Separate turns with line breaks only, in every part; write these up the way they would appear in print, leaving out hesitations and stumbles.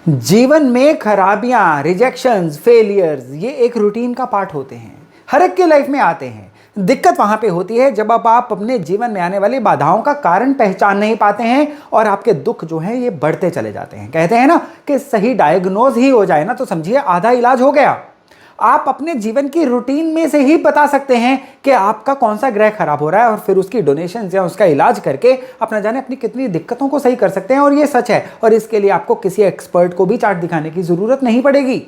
जीवन में खराबियां, rejections, failures ये एक रूटीन का पार्ट होते हैं। हर एक के लाइफ में आते हैं। दिक्कत वहां पे होती है जब आप अपने जीवन में आने वाली बाधाओं का कारण पहचान नहीं पाते हैं और आपके दुख जो हैं ये बढ़ते चले जाते हैं। कहते हैं ना कि सही डायग्नोज ही हो जाए ना तो समझिए आधा इलाज हो गया। आप अपने जीवन की रूटीन में से ही बता सकते हैं कि आपका कौन सा ग्रह खराब हो रहा है और फिर उसकी डोनेशन या उसका इलाज करके अपना जाने अपनी कितनी दिक्कतों को सही कर सकते हैं। और ये सच है और इसके लिए आपको किसी एक्सपर्ट को भी चार्ट दिखाने की जरूरत नहीं पड़ेगी।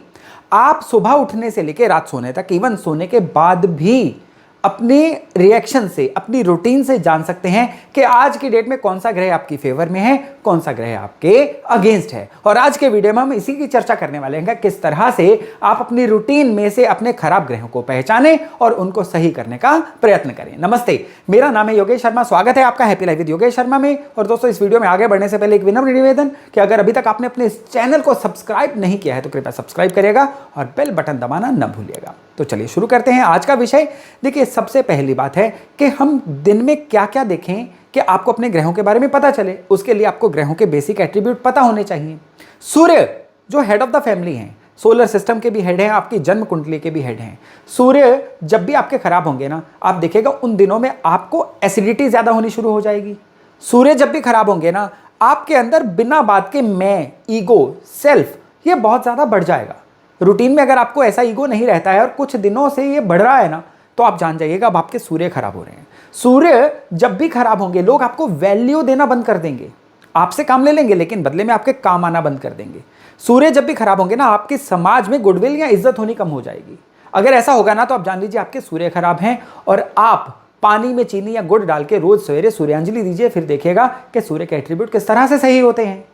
आप सुबह उठने से लेकर रात सोने तक, इवन सोने के बाद भी अपने रिएक्शन से, अपनी रूटीन से जान सकते हैं कि आज की डेट में कौन सा ग्रह आपकी फेवर में है, कौन सा ग्रह आपके अगेंस्ट है। और आज के वीडियो में हम इसी की चर्चा करने वाले हैं, किस तरह से आप अपनी रूटीन में से अपने खराब ग्रहों को पहचानें और उनको सही करने का प्रयत्न करें। नमस्ते, मेरा नाम है योगेश शर्मा। स्वागत है आपका happy life with Yogesh Sharma में। और दोस्तों, इस वीडियो में आगे बढ़ने से पहले एक विनम्र निवेदन कि अगर अभी तक आपने अपने इस चैनल को सब्सक्राइब नहीं किया है तो कृपया सब्सक्राइब करिएगा और बेल बटन दबाना न भूलिएगा। तो चलिए शुरू करते हैं आज का विषय। देखिए, सबसे पहली बात है कि हम दिन में क्या क्या देखें कि आपको अपने ग्रहों के बारे में पता चले। उसके लिए आपको ग्रहों के बेसिक एट्रीब्यूट पता होने चाहिए। सूर्य जो हेड ऑफ द फैमिली हैं, सोलर सिस्टम के भी हेड हैं, आपकी जन्म कुंडली के भी हेड हैं। सूर्य जब भी आपके खराब होंगे ना, आप देखिएगा उन दिनों में आपको एसिडिटी ज्यादा होनी शुरू हो जाएगी। सूर्य जब भी खराब होंगे ना, आपके अंदर बिना बात के मैं, ईगो, सेल्फ ये बहुत ज्यादा बढ़ जाएगा। रूटीन में अगर आपको ऐसा ईगो नहीं रहता है और कुछ दिनों से ये बढ़ रहा है ना, तो आप जान जाइएगा अब आपके सूर्य खराब हो रहे हैं। सूर्य जब भी खराब होंगे, लोग आपको वैल्यू देना बंद कर देंगे, आपसे काम ले लेंगे लेकिन बदले में आपके काम आना बंद कर देंगे। सूर्य जब भी खराब होंगे ना, आपके समाज में गुडविल या इज्जत होनी कम हो जाएगी। अगर ऐसा होगा ना तो आप जान लीजिए आपके सूर्य खराब हैं। और आप पानी में चीनी या गुड़ डाल के रोज सवेरे सूर्यांजलि दीजिए, फिर देखिएगा कि सूर्य के एट्रीब्यूट किस तरह से सही होते हैं।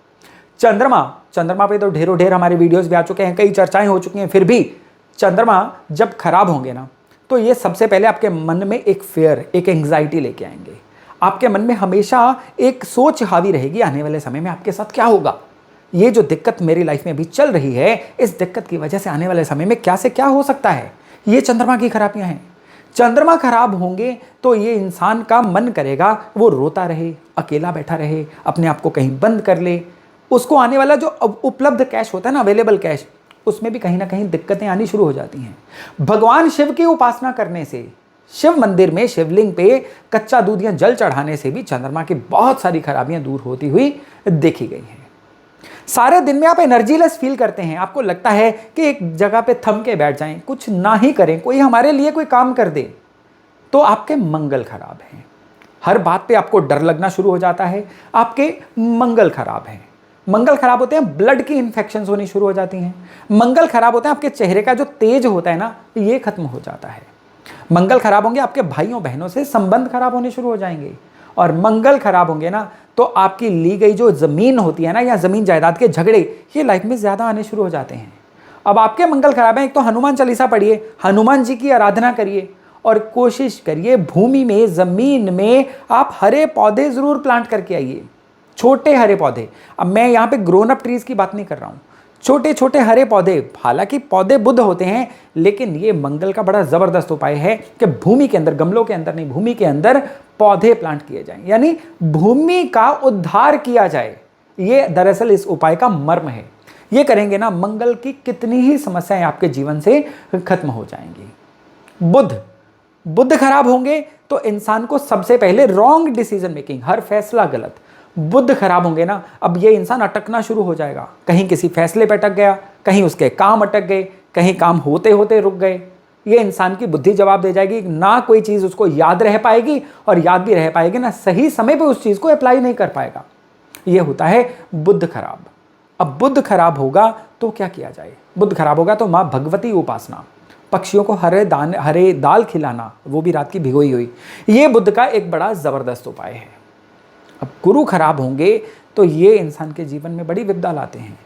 चंद्रमा पे तो ढेरों ढेर हमारे वीडियोस भी आ चुके हैं, कई चर्चाएं हो चुकी हैं। फिर भी चंद्रमा जब खराब होंगे ना, तो ये सबसे पहले आपके मन में एक फेयर, एक एंग्जाइटी लेके आएंगे। आपके मन में हमेशा एक सोच हावी रहेगी, आने वाले समय में आपके साथ क्या होगा, ये जो दिक्कत मेरी लाइफ में अभी चल रही है, इस दिक्कत की वजह से आने वाले समय में क्या से क्या हो सकता है। ये चंद्रमा की खराबियां हैं। चंद्रमा खराब होंगे तो ये इंसान का मन करेगा वो रोता रहे, अकेला बैठा रहे, अपने आप को कहीं बंद कर ले। उसको आने वाला जो उपलब्ध कैश होता है ना, अवेलेबल कैश, उसमें भी कहीं ना कहीं दिक्कतें आनी शुरू हो जाती हैं। भगवान शिव की उपासना करने से, शिव मंदिर में शिवलिंग पे कच्चा दूध या जल चढ़ाने से भी चंद्रमा की बहुत सारी खराबियां दूर होती हुई देखी गई हैं। सारे दिन में आप एनर्जीलेस फील करते हैं, आपको लगता है कि एक जगह पे थम के बैठ जाएं, कुछ ना ही करें, कोई हमारे लिए कोई काम कर दे, तो आपके मंगल खराब हैं। हर बात पे आपको डर लगना शुरू हो जाता है, आपके मंगल खराब हैं। मंगल खराब होते हैं, ब्लड की इंफेक्शंस होनी शुरू हो जाती हैं। मंगल खराब होते हैं, आपके चेहरे का जो तेज होता है ना, ये खत्म हो जाता है। मंगल खराब होंगे, आपके भाइयों बहनों से संबंध खराब होने शुरू हो जाएंगे। और मंगल खराब होंगे ना, तो आपकी ली गई जो जमीन होती है ना, या जमीन जायदाद के झगड़े, ये लाइफ में ज्यादा आने शुरू हो जाते हैं। अब आपके मंगल खराब है, एक तो हनुमान चालीसा पढ़िए, हनुमान जी की आराधना करिए और कोशिश करिए भूमि में, जमीन में आप हरे पौधे जरूर प्लांट करके आइए, छोटे हरे पौधे। अब मैं यहाँ पे ग्रोन अप ट्रीज की बात नहीं कर रहा हूँ, छोटे छोटे हरे पौधे। हालांकि पौधे बुद्ध होते हैं, लेकिन ये मंगल का बड़ा जबरदस्त उपाय है कि भूमि के अंदर, गमलों के अंदर नहीं, भूमि के अंदर पौधे प्लांट किए जाएं, यानी भूमि का उद्धार किया जाए। ये दरअसल इस उपाय का मर्म है। ये करेंगे ना, मंगल की कितनी ही समस्याएं आपके जीवन से खत्म हो जाएंगी। बुध खराब होंगे तो इंसान को सबसे पहले रॉन्ग डिसीजन मेकिंग, हर फैसला गलत। बुध खराब होंगे ना, अब ये इंसान अटकना शुरू हो जाएगा, कहीं किसी फैसले पे अटक गया, कहीं उसके काम अटक गए, कहीं काम होते होते रुक गए। ये इंसान की बुद्धि जवाब दे जाएगी, ना कोई चीज उसको याद रह पाएगी, और याद भी रह पाएगी ना सही समय पे उस चीज को अप्लाई नहीं कर पाएगा। ये होता है बुध खराब। अब बुध खराब होगा तो क्या किया जाए? बुध खराब होगा तो माँ भगवती उपासना, पक्षियों को हरे दाल खिलाना, वो भी रात की भिगोई हुई, ये बुध का एक बड़ा जबरदस्त उपाय है। अब गुरु खराब होंगे तो ये इंसान के जीवन में बड़ी विपदा लाते हैं।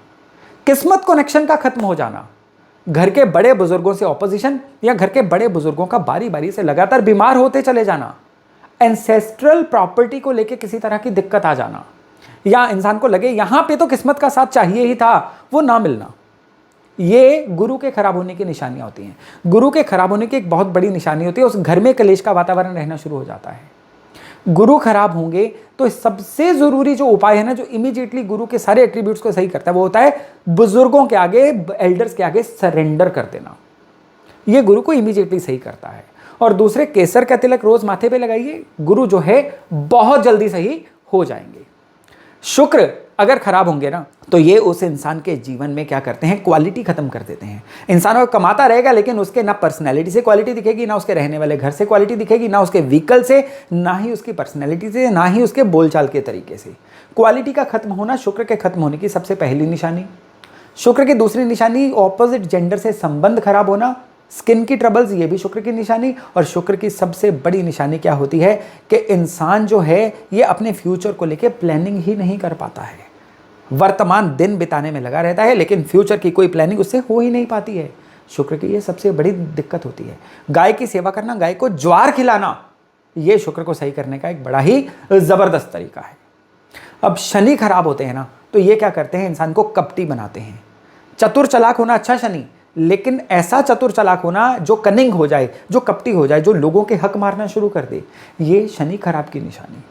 किस्मत कनेक्शन का खत्म हो जाना, घर के बड़े बुजुर्गों से ऑपोजिशन, या घर के बड़े बुजुर्गों का बारी बारी से लगातार बीमार होते चले जाना, एंसेस्ट्रल प्रॉपर्टी को लेके किसी तरह की दिक्कत आ जाना, या इंसान को लगे यहां पे तो किस्मत का साथ चाहिए ही था, वो ना मिलना, ये गुरु के खराब होने की निशानियां होती हैं। गुरु के खराब होने की एक बहुत बड़ी निशानी होती है, उस घर में कलेश का वातावरण रहना शुरू हो जाता है। गुरु खराब होंगे तो सबसे जरूरी जो उपाय है ना, जो इमीडिएटली गुरु के सारे एट्रीब्यूट्स को सही करता है, वो होता है बुजुर्गों के आगे, एल्डर्स के आगे सरेंडर कर देना। ये गुरु को इमीडिएटली सही करता है। और दूसरे, केसर का तिलक रोज माथे पे लगाइए, गुरु जो है बहुत जल्दी सही हो जाएंगे। शुक्र अगर खराब होंगे ना, तो ये उस इंसान के जीवन में क्या करते हैं, क्वालिटी खत्म कर देते हैं। इंसान वो कमाता रहेगा, लेकिन उसके ना पर्सनैलिटी से क्वालिटी दिखेगी, ना उसके रहने वाले घर से क्वालिटी दिखेगी, ना उसके व्हीकल से, ना ही उसकी पर्सनैलिटी से, ना ही उसके बोलचाल के तरीके से। क्वालिटी का खत्म होना शुक्र के खत्म होने की सबसे पहली निशानी। शुक्र की दूसरी निशानी ऑपोजिट जेंडर से संबंध खराब होना, स्किन की ट्रबल्स, ये भी शुक्र की निशानी। और शुक्र की सबसे बड़ी निशानी क्या होती है कि इंसान जो है ये अपने फ्यूचर को लेकर प्लानिंग ही नहीं कर पाता है। वर्तमान दिन बिताने में लगा रहता है, लेकिन फ्यूचर की कोई प्लानिंग उससे हो ही नहीं पाती है। शुक्र की ये सबसे बड़ी दिक्कत होती है। गाय की सेवा करना, गाय को ज्वार खिलाना, ये शुक्र को सही करने का एक बड़ा ही जबरदस्त तरीका है। अब शनि खराब होते हैं ना, तो ये क्या करते हैं, इंसान को कपटी बनाते हैं। चतुर चालाक होना अच्छा शनि, लेकिन ऐसा चतुर चालाक होना जो कनिंग हो जाए, जो कपटी हो जाए, जो लोगों के हक मारना शुरू कर दे, ये शनि खराब की निशानी।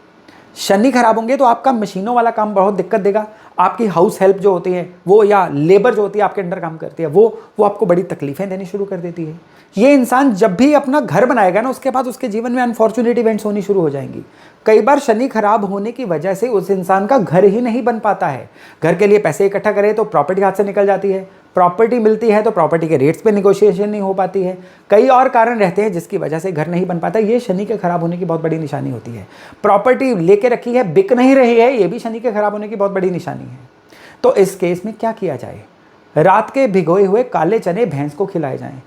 शनि खराब होंगे तो आपका मशीनों वाला काम बहुत दिक्कत देगा। आपकी हाउस हेल्प जो होती है वो, या लेबर जो होती है आपके अंडर काम करती है, वो आपको बड़ी तकलीफें देनी शुरू कर देती है। ये इंसान जब भी अपना घर बनाएगा ना, उसके बाद उसके जीवन में अनफॉर्चुनेट इवेंट्स होनी शुरू हो जाएंगी। कई बार शनि खराब होने की वजह से उस इंसान का घर ही नहीं बन पाता है। घर के लिए पैसे इकट्ठा करे तो प्रॉपर्टी हाथ से निकल जाती है, प्रॉपर्टी मिलती है तो प्रॉपर्टी के रेट्स पे निगोशिएशन नहीं हो पाती है। कई और कारण रहते हैं जिसकी वजह से घर नहीं बन पाता। ये शनि के खराब होने की बहुत बड़ी निशानी होती है। प्रॉपर्टी लेके रखी है, बिक नहीं रही है, ये भी शनि के खराब होने की बहुत बड़ी निशानी है। तो इस केस में क्या किया जाए, रात के भिगोए हुए काले चने भैंस को खिलाए जाएं।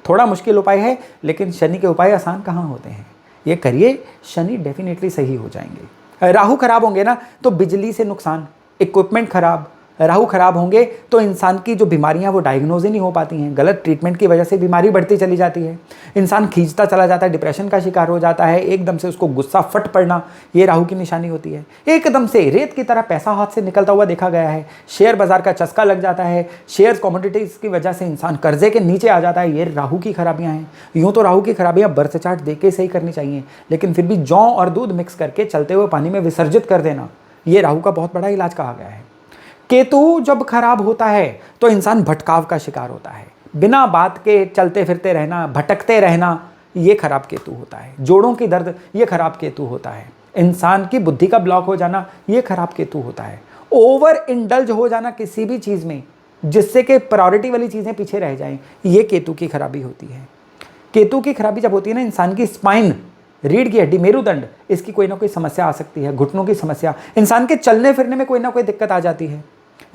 थोड़ा मुश्किल उपाय है, लेकिन शनि के उपाय आसान कहाँ होते हैं। ये करिए, शनि डेफिनेटली सही हो जाएंगे। राहु खराब होंगे ना, तो बिजली से नुकसान, इक्विपमेंट खराब। राहु खराब होंगे तो इंसान की जो बीमारियां वो डायग्नोज ही नहीं हो पाती हैं। गलत ट्रीटमेंट की वजह से बीमारी बढ़ती चली जाती है। इंसान खींचता चला जाता है, डिप्रेशन का शिकार हो जाता है, एकदम से उसको गुस्सा फट पड़ना, ये राहु की निशानी होती है। एकदम से रेत की तरह पैसा हाथ से निकलता हुआ देखा गया है। शेयर बाजार का चस्का लग जाता है, शेयर कमोडिटीज की वजह से इंसान कर्जे के नीचे आ जाता है। ये राहु की खराबियां हैं। यूँ तो राहु की खराबियां बर्थ चार्ट देख के सही करनी चाहिए, लेकिन फिर भी जौ और दूध मिक्स करके चलते हुए पानी में विसर्जित कर देना, ये राहु का बहुत बड़ा इलाज कहा गया है। केतु जब खराब होता है तो इंसान भटकाव का शिकार होता है। बिना बात के चलते फिरते रहना, भटकते रहना, ये खराब केतु होता है। जोड़ों की दर्द, ये खराब केतु होता है। इंसान की बुद्धि का ब्लॉक हो जाना, ये खराब केतु होता है। ओवर इंडल्ज हो जाना किसी भी चीज़ में, जिससे कि प्रायोरिटी वाली चीज़ें पीछे रह जाएं, ये केतु की खराबी होती है। केतु की खराबी जब होती है ना, इंसान की स्पाइन, रीढ़ की हड्डी, मेरुदंड, इसकी कोई ना कोई समस्या आ सकती है। घुटनों की समस्या, इंसान के चलने फिरने में कोई ना कोई दिक्कत आ जाती है।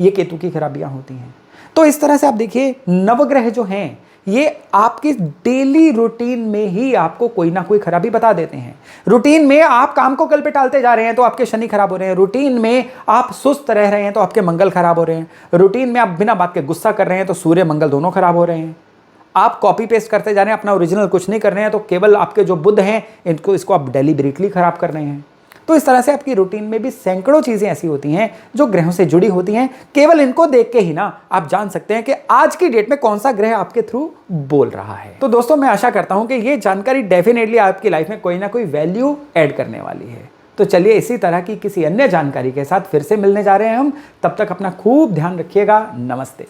ये केतु की खराबियां होती हैं। तो इस तरह से आप देखिए, नवग्रह जो हैं ये आपकी डेली रूटीन में ही आपको कोई ना कोई खराबी बता देते हैं। रूटीन में आप काम को कल पे टालते जा रहे हैं तो आपके शनि खराब हो रहे हैं। रूटीन में आप सुस्त रह रहे हैं तो आपके मंगल खराब हो रहे हैं। रूटीन में आप बिना बात के गुस्सा कर रहे हैं तो सूर्य मंगल दोनों खराब हो रहे हैं। आप कॉपी पेस्ट करते जा रहे हैं, अपना ओरिजिनल कुछ नहीं कर रहे हैं, तो केवल आपके जो बुध हैं इसको आप डेलिबरेटली खराब कर रहे हैं। तो इस तरह से आपकी रूटीन में भी सैकड़ों चीज़ें ऐसी होती हैं जो ग्रहों से जुड़ी होती हैं। केवल इनको देख के ही ना आप जान सकते हैं कि आज की डेट में कौन सा ग्रह आपके थ्रू बोल रहा है। तो दोस्तों, मैं आशा करता हूं कि ये जानकारी डेफिनेटली आपकी लाइफ में कोई ना कोई वैल्यू ऐड करने वाली है। तो चलिए, इसी तरह की किसी अन्य जानकारी के साथ फिर से मिलने जा रहे हैं हम। तब तक अपना खूब ध्यान रखिएगा। नमस्ते।